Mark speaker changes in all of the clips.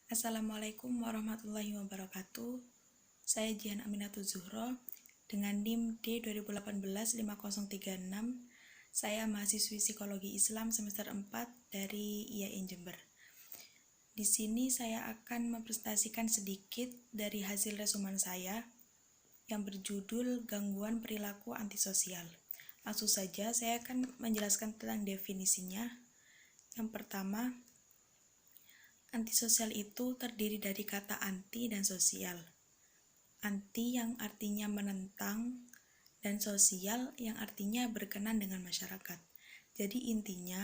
Speaker 1: Assalamualaikum warahmatullahi wabarakatuh. Saya Jihan Aminatul Zuhro dengan NIM D2018-5036. Saya mahasiswi Psikologi Islam semester 4 dari IAIN Jember. Di sini saya akan mempresentasikan sedikit dari hasil resumen saya yang berjudul Gangguan Perilaku Antisosial. Langsung saja saya akan menjelaskan tentang definisinya. Yang pertama, antisosial itu terdiri dari kata anti dan sosial. Anti yang artinya menentang dan sosial yang artinya berkenan dengan masyarakat. Jadi intinya,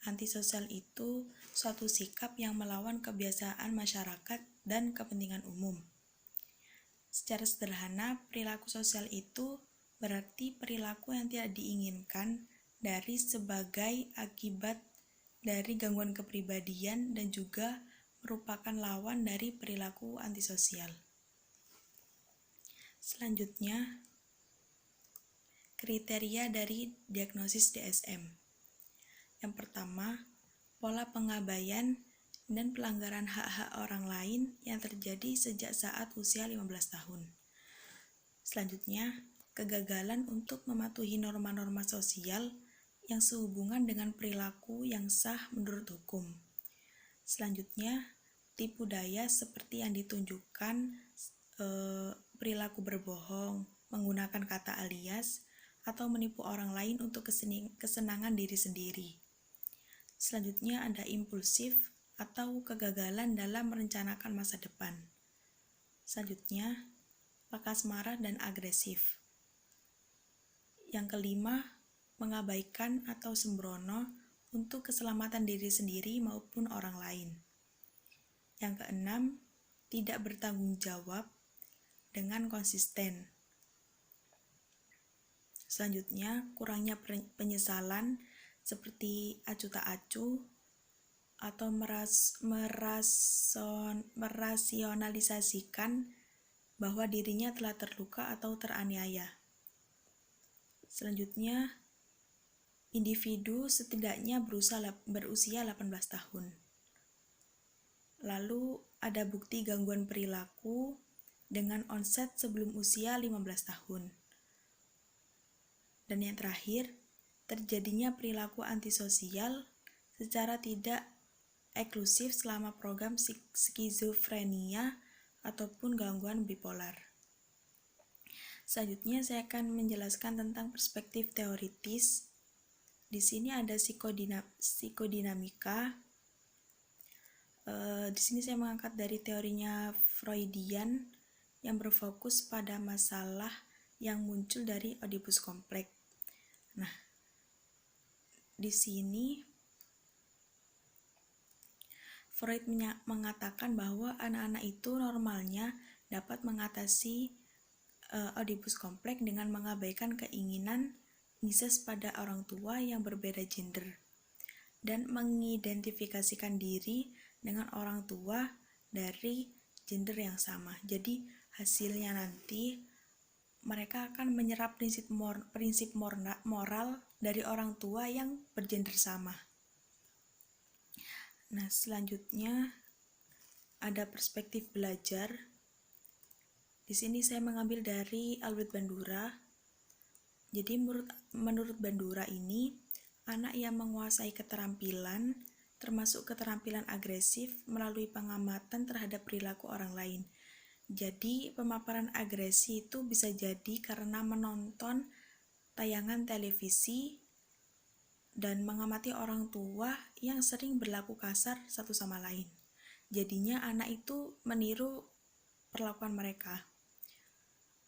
Speaker 1: antisosial itu suatu sikap yang melawan kebiasaan masyarakat dan kepentingan umum. Secara sederhana, perilaku sosial itu berarti perilaku yang tidak diinginkan dari sebagai akibat dari gangguan kepribadian dan juga merupakan lawan dari perilaku antisosial. Selanjutnya, kriteria dari diagnosis DSM. Yang pertama, pola pengabaian dan pelanggaran hak-hak orang lain yang terjadi sejak saat usia 15 tahun. Selanjutnya, kegagalan untuk mematuhi norma-norma sosial yang sehubungan dengan perilaku yang sah menurut hukum. Selanjutnya, tipu daya seperti yang ditunjukkan perilaku berbohong, menggunakan kata alias, atau menipu orang lain untuk kesenangan diri sendiri. Selanjutnya ada impulsif atau kegagalan dalam merencanakan masa depan. Selanjutnya, lekas marah dan agresif. Yang kelima, mengabaikan atau sembrono untuk keselamatan diri sendiri maupun orang lain. Yang keenam, tidak bertanggung jawab dengan konsisten. Selanjutnya, kurangnya penyesalan seperti acuh tak acuh atau merasionalisasikan bahwa dirinya telah terluka atau teraniaya. Selanjutnya, individu setidaknya berusia 18 tahun. Lalu ada bukti gangguan perilaku dengan onset sebelum usia 15 tahun. Dan yang terakhir, terjadinya perilaku antisosial secara tidak eksklusif selama program skizofrenia ataupun gangguan bipolar. Selanjutnya saya akan menjelaskan tentang perspektif teoritis. Di sini ada psikodinamika. Di sini saya mengangkat dari teorinya Freudian yang berfokus pada masalah yang muncul dari Oedipus kompleks. Nah, di sini Freud mengatakan bahwa anak-anak itu normalnya dapat mengatasi Oedipus kompleks dengan mengabaikan keinginan incest pada orang tua yang berbeda gender dan mengidentifikasikan diri dengan orang tua dari gender yang sama. Jadi hasilnya nanti mereka akan menyerap prinsip moral dari orang tua yang bergender sama. Nah, selanjutnya ada perspektif belajar. Di sini saya mengambil dari Albert Bandura. Jadi menurut Bandura ini, anak yang menguasai keterampilan, termasuk keterampilan agresif melalui pengamatan terhadap perilaku orang lain. Jadi pemaparan agresi itu bisa jadi karena menonton tayangan televisi dan mengamati orang tua yang sering berlaku kasar satu sama lain. Jadinya anak itu meniru perlakuan mereka.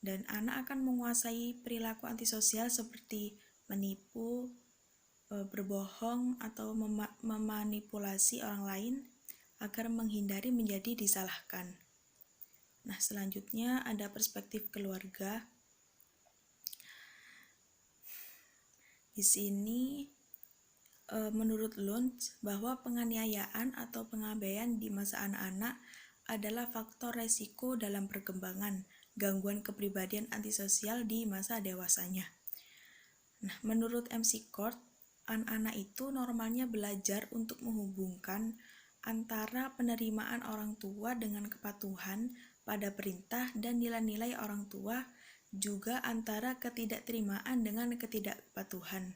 Speaker 1: Dan anak akan menguasai perilaku antisosial seperti menipu, berbohong, atau memanipulasi orang lain agar menghindari menjadi disalahkan. Nah, selanjutnya ada perspektif keluarga. Di sini menurut Luntz bahwa penganiayaan atau pengabaian di masa anak-anak adalah faktor resiko dalam perkembangan gangguan kepribadian antisosial di masa dewasanya. Nah, menurut McCord, anak-anak itu normalnya belajar untuk menghubungkan antara penerimaan orang tua dengan kepatuhan pada perintah dan nilai-nilai orang tua, juga antara ketidakterimaan dengan ketidakpatuhan.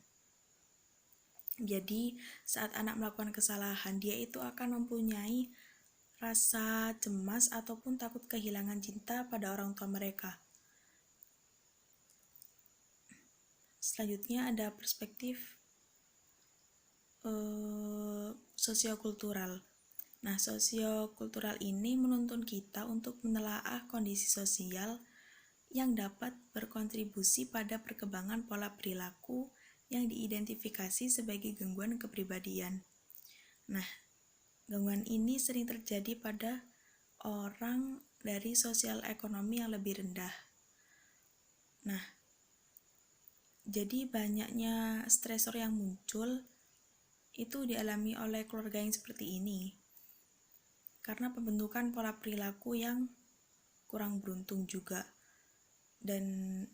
Speaker 1: Jadi, saat anak melakukan kesalahan, dia itu akan mempunyai rasa cemas ataupun takut kehilangan cinta pada orang tua mereka. Selanjutnya ada perspektif sosiokultural. Nah, sosiokultural ini menuntun kita untuk menelaah kondisi sosial yang dapat berkontribusi pada perkembangan pola perilaku yang diidentifikasi sebagai gangguan kepribadian. Nah, gangguan ini sering terjadi pada orang dari sosial ekonomi yang lebih rendah. Nah, jadi banyaknya stresor yang muncul itu dialami oleh keluarga yang seperti ini karena pembentukan pola perilaku yang kurang beruntung juga, dan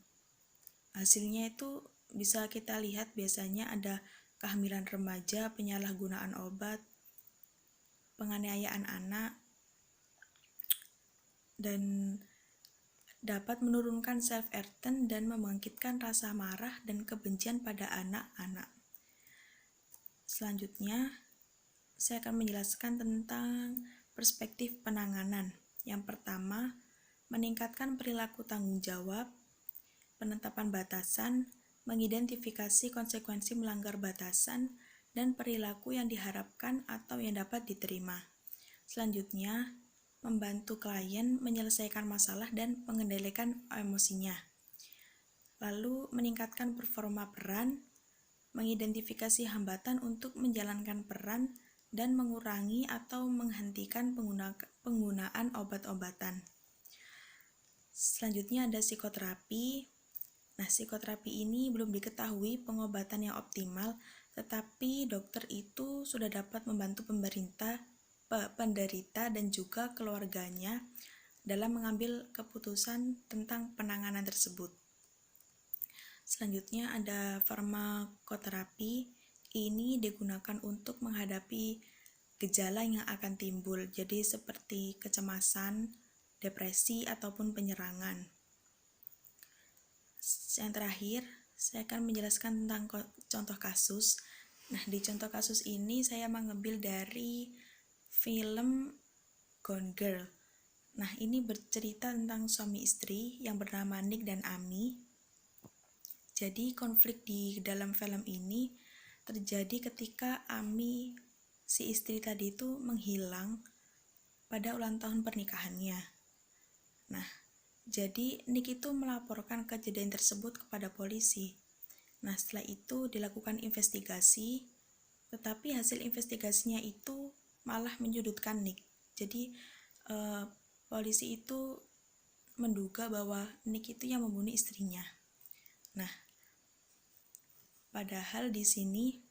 Speaker 1: hasilnya itu bisa kita lihat biasanya ada kehamilan remaja, penyalahgunaan obat, penganiayaan anak, dan dapat menurunkan self-esteem dan membangkitkan rasa marah dan kebencian pada anak-anak. Selanjutnya, saya akan menjelaskan tentang perspektif penanganan. Yang pertama, meningkatkan perilaku tanggung jawab, penetapan batasan, mengidentifikasi konsekuensi melanggar batasan, dan perilaku yang diharapkan atau yang dapat diterima. Selanjutnya, membantu klien menyelesaikan masalah dan mengendalikan emosinya. Lalu, meningkatkan performa peran, mengidentifikasi hambatan untuk menjalankan peran, dan mengurangi atau menghentikan penggunaan obat-obatan. Selanjutnya ada psikoterapi. Nah, psikoterapi ini belum diketahui pengobatan yang optimal, tetapi dokter itu sudah dapat membantu penderita dan juga keluarganya dalam mengambil keputusan tentang penanganan tersebut. Selanjutnya ada farmakoterapi. Ini digunakan untuk menghadapi gejala yang akan timbul, jadi seperti kecemasan, depresi, ataupun penyerangan. Yang terakhir, saya akan menjelaskan tentang contoh kasus. Nah, di contoh kasus ini saya mengambil dari film Gone Girl. Nah, ini bercerita tentang suami istri yang bernama Nick dan Amy. Jadi konflik di dalam film ini terjadi ketika Amy, si istri tadi itu menghilang pada ulang tahun pernikahannya. Nah, jadi Nick itu melaporkan kejadian tersebut kepada polisi. Nah, setelah itu dilakukan investigasi, tetapi hasil investigasinya itu malah menyudutkan Nick. Jadi polisi itu menduga bahwa Nick itu yang membunuh istrinya. Nah, padahal di sini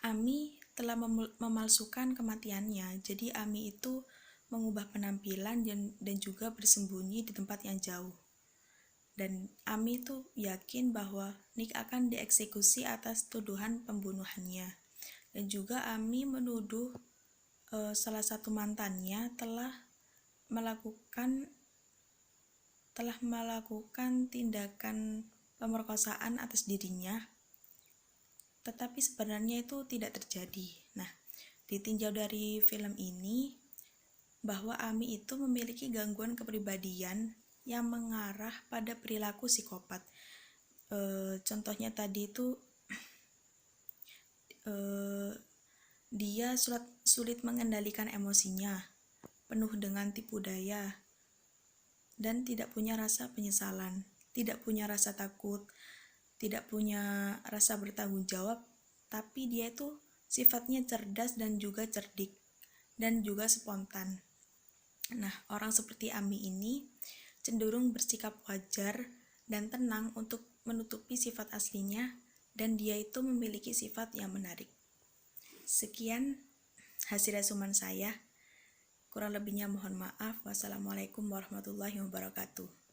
Speaker 1: Amy telah memalsukan kematiannya. Jadi Amy itu mengubah penampilan dan juga bersembunyi di tempat yang jauh. Dan Amy itu yakin bahwa Nick akan dieksekusi atas tuduhan pembunuhannya. Dan juga Amy menuduh salah satu mantannya telah melakukan tindakan pemerkosaan atas dirinya, tetapi sebenarnya itu tidak terjadi. Nah, ditinjau dari film ini bahwa Amy itu memiliki gangguan kepribadian yang mengarah pada perilaku psikopat. Contohnya tadi itu dia sulit mengendalikan emosinya, penuh dengan tipu daya, dan tidak punya rasa penyesalan, tidak punya rasa takut, tidak punya rasa bertanggung jawab, tapi dia itu sifatnya cerdas dan juga cerdik, dan juga spontan. Nah, orang seperti Amy ini cenderung bersikap wajar dan tenang untuk menutupi sifat aslinya, dan dia itu memiliki sifat yang menarik. Sekian hasil resumen saya. Kurang lebihnya mohon maaf. Wassalamualaikum warahmatullahi wabarakatuh.